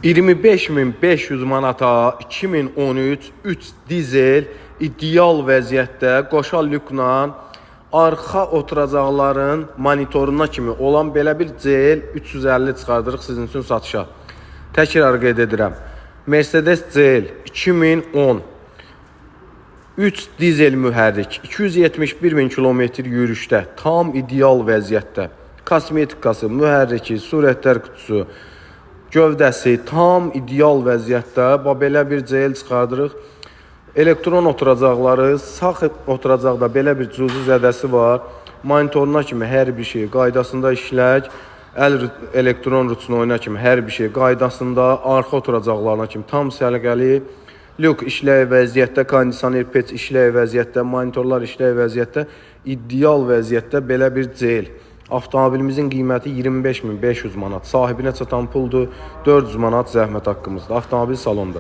25.500 manata 2013 3 dizel ideal vəziyyətdə qoşal lüklə arxa oturacaqların monitoruna kimi olan belə bir CL 350 çıxardırıq sizin üçün satışa. Təkrar qeyd edirəm. Mercedes CL 2010 3 dizel mühərrik 271.000 kilometr yürüşdə tam ideal vəziyyətdə. Kosmetikası, mühərriki, surətlər qutusu, gövdəsi tam ideal vəziyyətdə belə bir CL çıxardırıq. Elektron oturacaqları, sağ oturacaqda belə bir cüzi zədəsi var. Monitoruna kimi hər bir şey qaydasında işlək, əl elektron ruçnoyuna kimi hər bir şey qaydasında, arxa oturacaqlarına kimi tam səliqəli, lük işləyə vəziyyətdə, kondisioner peç işləyə vəziyyətdə, monitorlar işləyə vəziyyətdə, ideal vəziyyətdə belə bir CL. Avtomobilimizin qiyməti 25.500 manat. Sahibinə çatan puldur, 400 manat zəhmət haqqımızdır. Avtomobil salonda.